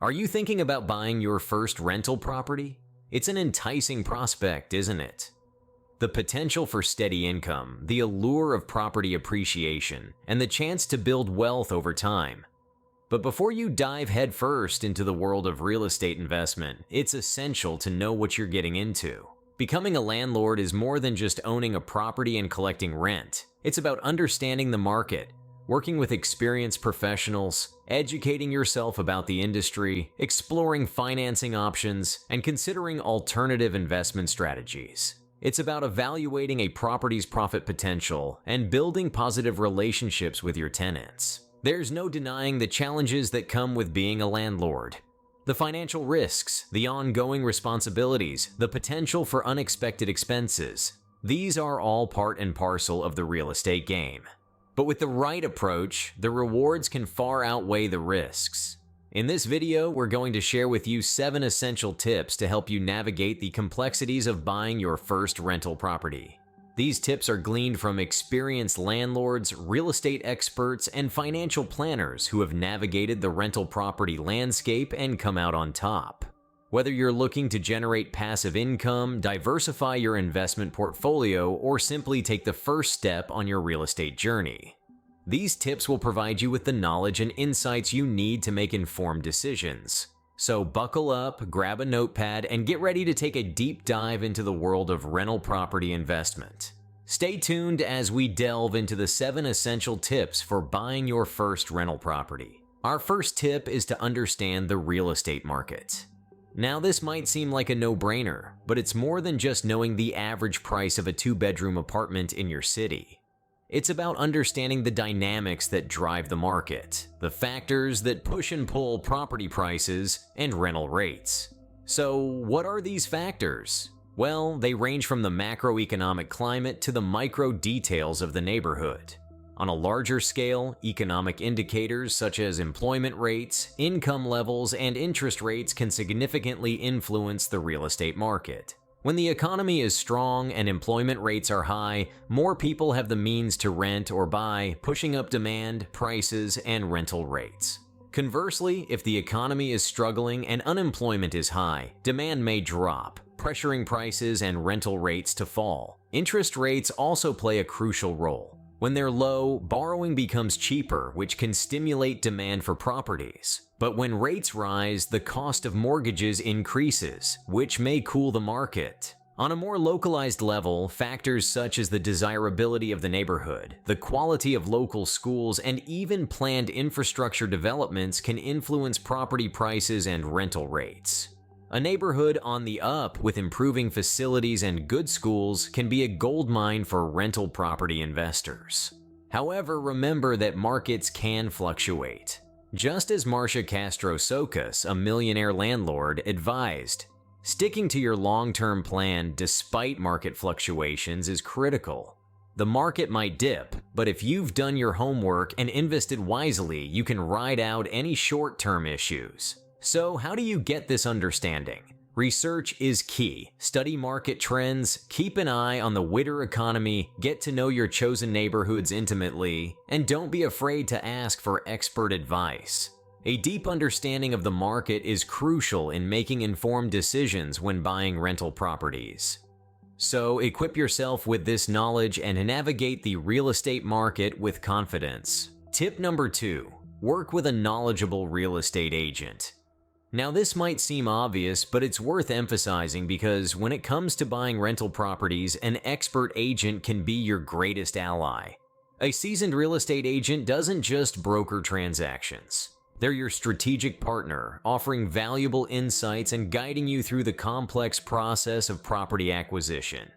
Are you thinking about buying your first rental property? It's an enticing prospect, isn't it? The potential for steady income, the allure of property appreciation, and the chance to build wealth over time. But before you dive headfirst into the world of real estate investment, it's essential to know what you're getting into. Becoming a landlord is more than just owning a property and collecting rent. It's about understanding the market, working with experienced professionals, educating yourself about the industry, exploring financing options, and considering alternative investment strategies. It's about evaluating a property's profit potential and building positive relationships with your tenants. There's no denying the challenges that come with being a landlord. The financial risks, the ongoing responsibilities, the potential for unexpected expenses. These are all part and parcel of the real estate game. But with the right approach, the rewards can far outweigh the risks. In this video, we're going to share with you 7 essential tips to help you navigate the complexities of buying your first rental property. These tips are gleaned from experienced landlords, real estate experts, and financial planners who have navigated the rental property landscape and come out on top. Whether you're looking to generate passive income, diversify your investment portfolio, or simply take the first step on your real estate journey, these tips will provide you with the knowledge and insights you need to make informed decisions. So buckle up, grab a notepad, and get ready to take a deep dive into the world of rental property investment. Stay tuned as we delve into the 7 essential tips for buying your first rental property. Our first tip is to understand the real estate market. Now, this might seem like a no-brainer, but it's more than just knowing the average price of a 2-bedroom apartment in your city. It's about understanding the dynamics that drive the market, the factors that push and pull property prices and rental rates. So, what are these factors? Well, they range from the macroeconomic climate to the micro details of the neighborhood. On a larger scale, economic indicators such as employment rates, income levels, and interest rates can significantly influence the real estate market. When the economy is strong and employment rates are high, more people have the means to rent or buy, pushing up demand, prices, and rental rates. Conversely, if the economy is struggling and unemployment is high, demand may drop, pressuring prices and rental rates to fall. Interest rates also play a crucial role. When they're low, borrowing becomes cheaper, which can stimulate demand for properties. But when rates rise, the cost of mortgages increases, which may cool the market. On a more localized level, factors such as the desirability of the neighborhood, the quality of local schools, and even planned infrastructure developments can influence property prices and rental rates. A neighborhood on the up with improving facilities and good schools can be a goldmine for rental property investors. However, remember that markets can fluctuate. Just as Marcia Castro-Socas, a millionaire landlord, advised, sticking to your long-term plan despite market fluctuations is critical. The market might dip, but if you've done your homework and invested wisely, you can ride out any short-term issues. So how do you get this understanding? Research is key. Study market trends, keep an eye on the wider economy, get to know your chosen neighborhoods intimately, and don't be afraid to ask for expert advice. A deep understanding of the market is crucial in making informed decisions when buying rental properties. So equip yourself with this knowledge and navigate the real estate market with confidence. Tip number 2, work with a knowledgeable real estate agent. Now, this might seem obvious, but it's worth emphasizing because when it comes to buying rental properties, an expert agent can be your greatest ally. A seasoned real estate agent doesn't just broker transactions. They're your strategic partner, offering valuable insights and guiding you through the complex process of property acquisition.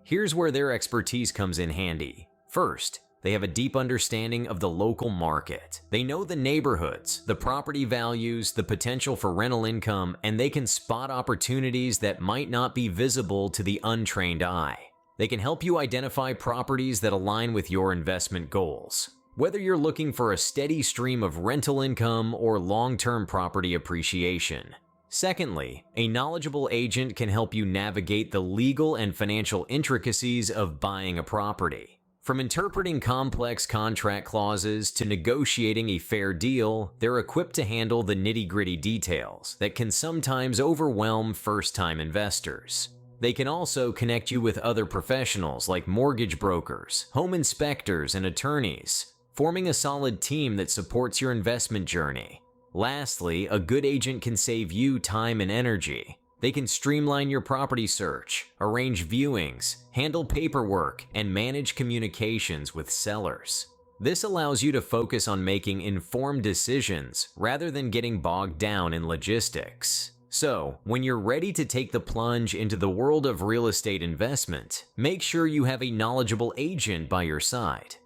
Here's where their expertise comes in handy. First, they have a deep understanding of the local market. They know the neighborhoods, the property values, the potential for rental income, and they can spot opportunities that might not be visible to the untrained eye. They can help you identify properties that align with your investment goals, whether you're looking for a steady stream of rental income or long-term property appreciation. Secondly, a knowledgeable agent can help you navigate the legal and financial intricacies of buying a property. From interpreting complex contract clauses to negotiating a fair deal, they're equipped to handle the nitty-gritty details that can sometimes overwhelm first-time investors. They can also connect you with other professionals like mortgage brokers, home inspectors, and attorneys, forming a solid team that supports your investment journey. Lastly, a good agent can save you time and energy. They can streamline your property search, arrange viewings, handle paperwork, and manage communications with sellers. This allows you to focus on making informed decisions rather than getting bogged down in logistics. So, when you're ready to take the plunge into the world of real estate investment, make sure you have a knowledgeable agent by your side.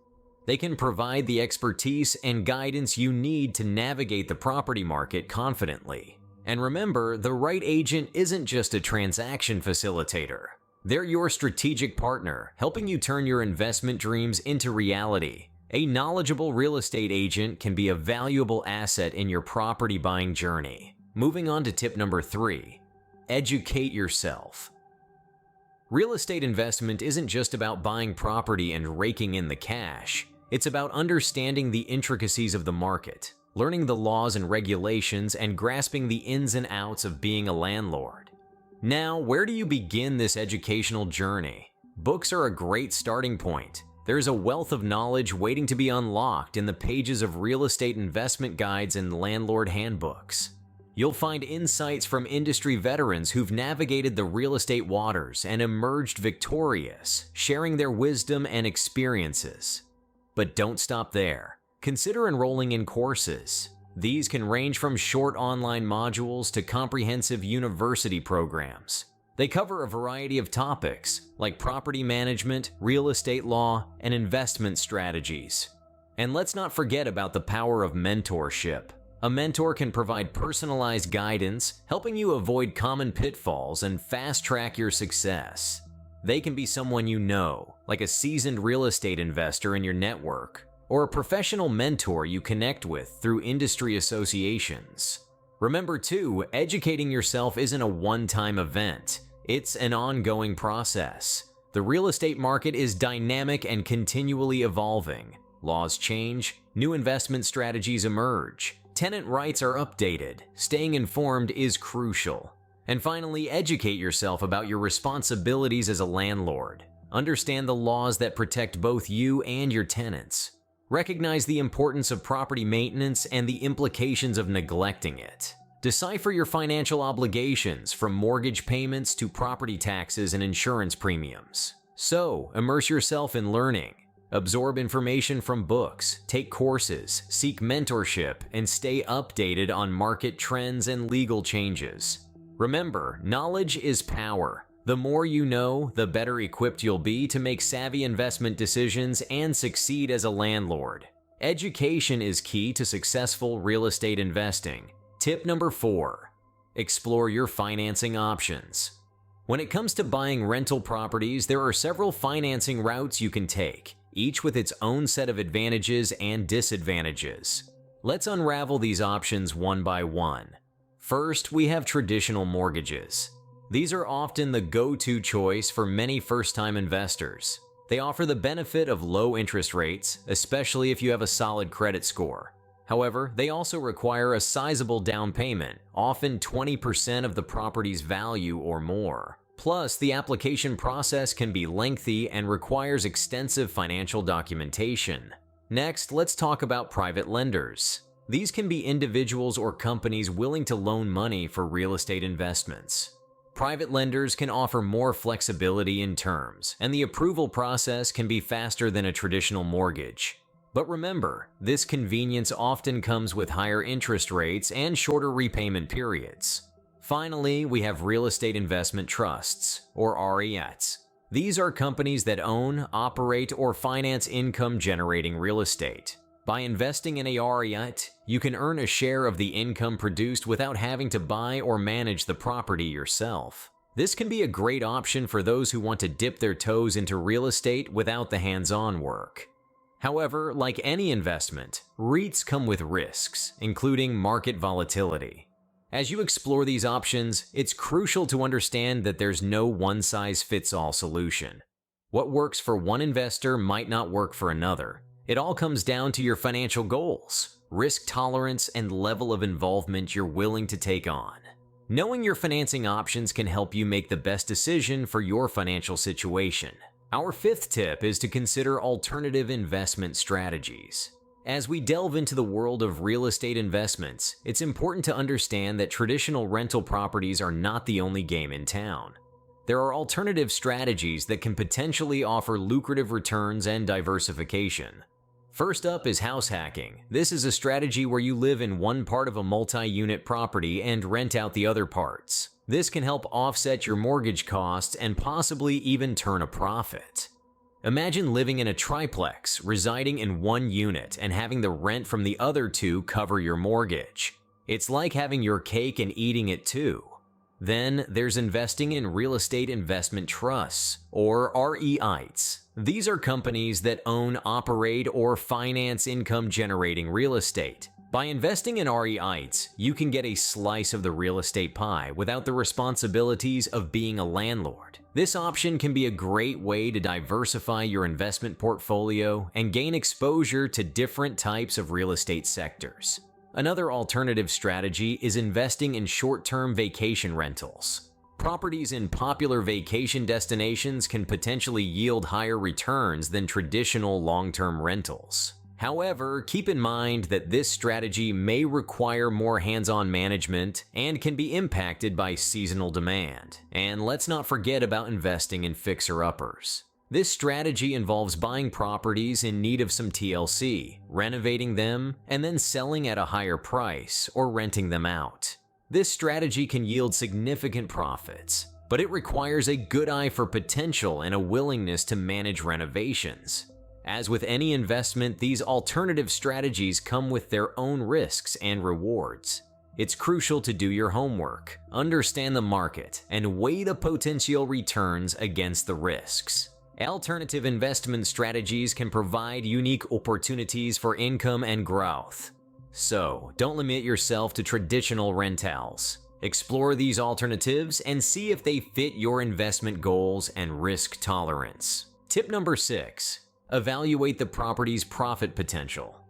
They can provide the expertise and guidance you need to navigate the property market confidently. And remember, the right agent isn't just a transaction facilitator. They're your strategic partner, helping you turn your investment dreams into reality. A knowledgeable real estate agent can be a valuable asset in your property buying journey. Moving on to tip number 3, educate yourself. Real estate investment isn't just about buying property and raking in the cash. It's about understanding the intricacies of the market, learning the laws and regulations, and grasping the ins and outs of being a landlord. Now, where do you begin this educational journey? Books are a great starting point. There's a wealth of knowledge waiting to be unlocked in the pages of real estate investment guides and landlord handbooks. You'll find insights from industry veterans who've navigated the real estate waters and emerged victorious, sharing their wisdom and experiences. But don't stop there. Consider enrolling in courses. These can range from short online modules to comprehensive university programs. They cover a variety of topics like property management, real estate law, and investment strategies. And let's not forget about the power of mentorship. A mentor can provide personalized guidance, helping you avoid common pitfalls and fast-track your success. They can be someone you know, like a seasoned real estate investor in your network, or a professional mentor you connect with through industry associations. Remember too, educating yourself isn't a one-time event. It's an ongoing process. The real estate market is dynamic and continually evolving. Laws change, new investment strategies emerge, tenant rights are updated, staying informed is crucial. And finally, educate yourself about your responsibilities as a landlord. Understand the laws that protect both you and your tenants. Recognize the importance of property maintenance and the implications of neglecting it. Decipher your financial obligations, from mortgage payments to property taxes and insurance premiums. So, immerse yourself in learning. Absorb information from books, take courses, seek mentorship, and stay updated on market trends and legal changes. Remember, knowledge is power. The more you know, the better equipped you'll be to make savvy investment decisions and succeed as a landlord. Education is key to successful real estate investing. Tip number 4, explore your financing options. When it comes to buying rental properties, there are several financing routes you can take, each with its own set of advantages and disadvantages. Let's unravel these options one by one. First, we have traditional mortgages. These are often the go-to choice for many first-time investors. They offer the benefit of low interest rates, especially if you have a solid credit score. However, they also require a sizable down payment, often 20% of the property's value or more. Plus, the application process can be lengthy and requires extensive financial documentation. Next, let's talk about private lenders. These can be individuals or companies willing to loan money for real estate investments. Private lenders can offer more flexibility in terms, and the approval process can be faster than a traditional mortgage. But remember, this convenience often comes with higher interest rates and shorter repayment periods. Finally, we have real estate investment trusts, or REITs. These are companies that own, operate, or finance income-generating real estate. By investing in a REIT, you can earn a share of the income produced without having to buy or manage the property yourself. This can be a great option for those who want to dip their toes into real estate without the hands-on work. However, like any investment, REITs come with risks, including market volatility. As you explore these options, it's crucial to understand that there's no one-size-fits-all solution. What works for one investor might not work for another. It all comes down to your financial goals, risk tolerance, and level of involvement you're willing to take on. Knowing your financing options can help you make the best decision for your financial situation. Our fifth tip is to consider alternative investment strategies. As we delve into the world of real estate investments, it's important to understand that traditional rental properties are not the only game in town. There are alternative strategies that can potentially offer lucrative returns and diversification. First up is house hacking. This is a strategy where you live in one part of a multi-unit property and rent out the other parts. This can help offset your mortgage costs and possibly even turn a profit. Imagine living in a triplex, residing in one unit, and having the rent from the other two cover your mortgage. It's like having your cake and eating it too. Then there's investing in real estate investment trusts, or REITs. These are companies that own, operate, or finance income-generating real estate. By investing in REITs, you can get a slice of the real estate pie without the responsibilities of being a landlord. This option can be a great way to diversify your investment portfolio and gain exposure to different types of real estate sectors. Another alternative strategy is investing in short-term vacation rentals. Properties in popular vacation destinations can potentially yield higher returns than traditional long-term rentals. However, keep in mind that this strategy may require more hands-on management and can be impacted by seasonal demand. And let's not forget about investing in fixer-uppers. This strategy involves buying properties in need of some TLC, renovating them, and then selling at a higher price or renting them out. This strategy can yield significant profits, but it requires a good eye for potential and a willingness to manage renovations. As with any investment, these alternative strategies come with their own risks and rewards. It's crucial to do your homework, understand the market, and weigh the potential returns against the risks. Alternative investment strategies can provide unique opportunities for income and growth. So, don't limit yourself to traditional rentals. Explore these alternatives and see if they fit your investment goals and risk tolerance. Tip number 6. Evaluate the property's profit potential.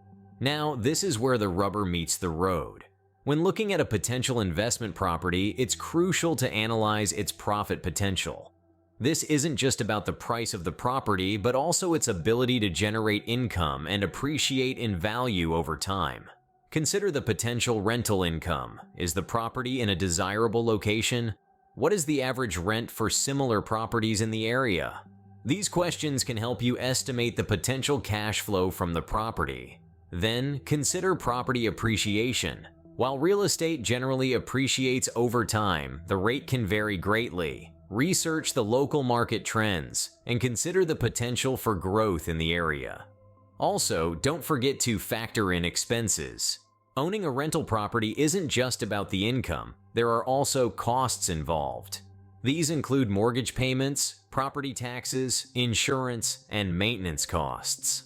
Now, this is where the rubber meets the road. When looking at a potential investment property, it's crucial to analyze its profit potential. This isn't just about the price of the property, but also its ability to generate income and appreciate in value over time. Consider the potential rental income. Is the property in a desirable location? What is the average rent for similar properties in the area? These questions can help you estimate the potential cash flow from the property. Then, consider property appreciation. While real estate generally appreciates over time, the rate can vary greatly. Research the local market trends and consider the potential for growth in the area. Also, don't forget to factor in expenses. Owning a rental property isn't just about the income, there are also costs involved. These include mortgage payments, property taxes, insurance, and maintenance costs.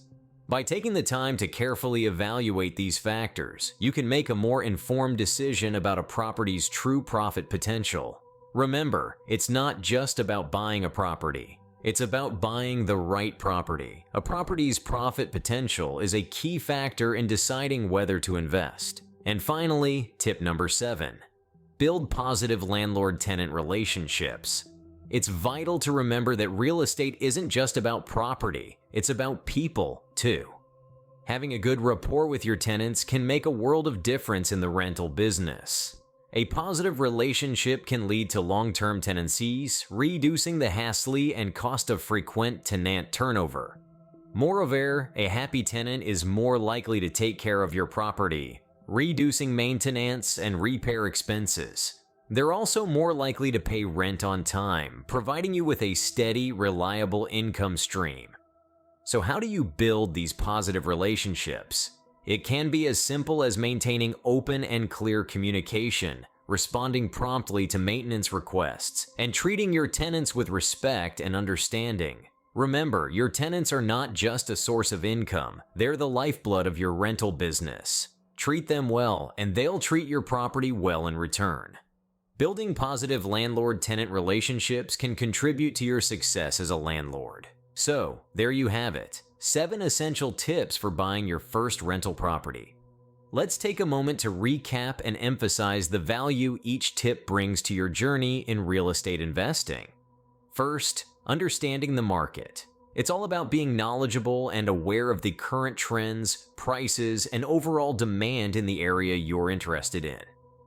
By taking the time to carefully evaluate these factors, you can make a more informed decision about a property's true profit potential. Remember, it's not just about buying a property. It's about buying the right property. A property's profit potential is a key factor in deciding whether to invest. And finally, tip number 7. Build positive landlord-tenant relationships. It's vital to remember that real estate isn't just about property, it's about people, too. Having a good rapport with your tenants can make a world of difference in the rental business. A positive relationship can lead to long-term tenancies, reducing the hassle and cost of frequent tenant turnover. Moreover, a happy tenant is more likely to take care of your property, reducing maintenance and repair expenses. They're also more likely to pay rent on time, providing you with a steady, reliable income stream. So how do you build these positive relationships? It can be as simple as maintaining open and clear communication, responding promptly to maintenance requests, and treating your tenants with respect and understanding. Remember, your tenants are not just a source of income, they're the lifeblood of your rental business. Treat them well, and they'll treat your property well in return. Building positive landlord-tenant relationships can contribute to your success as a landlord. So, there you have it. 7 essential tips for buying your first rental property. Let's take a moment to recap and emphasize the value each tip brings to your journey in real estate investing. First, understanding the market. It's all about being knowledgeable and aware of the current trends, prices, and overall demand in the area you're interested in.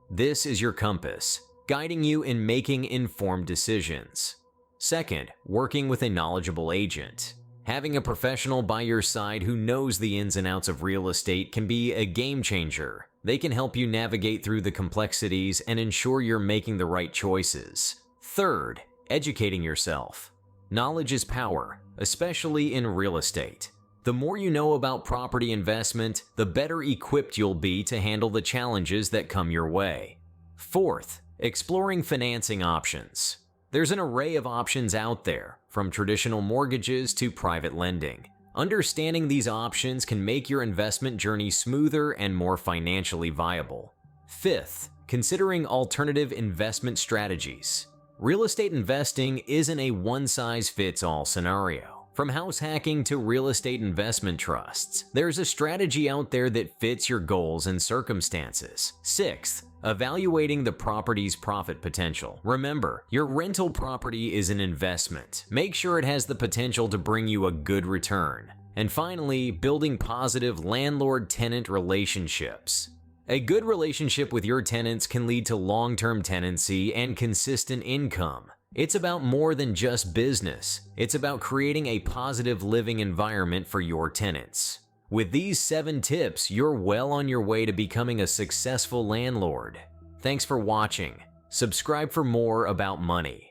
This is your compass, guiding you in making informed decisions. Second, working with a knowledgeable agent. Having a professional by your side who knows the ins and outs of real estate can be a game changer. They can help you navigate through the complexities and ensure you're making the right choices. Third, educating yourself. Knowledge is power, especially in real estate. The more you know about property investment, the better equipped you'll be to handle the challenges that come your way. Fourth, exploring financing options. There's an array of options out there, from traditional mortgages to private lending. Understanding these options can make your investment journey smoother and more financially viable. Fifth, considering alternative investment strategies. Real estate investing isn't a one-size-fits-all scenario. From house hacking to real estate investment trusts, there's a strategy out there that fits your goals and circumstances. Sixth, evaluating the property's profit potential. Remember, your rental property is an investment. Make sure it has the potential to bring you a good return. And finally, building positive landlord-tenant relationships. A good relationship with your tenants can lead to long-term tenancy and consistent income. It's about more than just business. It's about creating a positive living environment for your tenants. With these 7 tips, you're well on your way to becoming a successful landlord. Thanks for watching. Subscribe for more about money.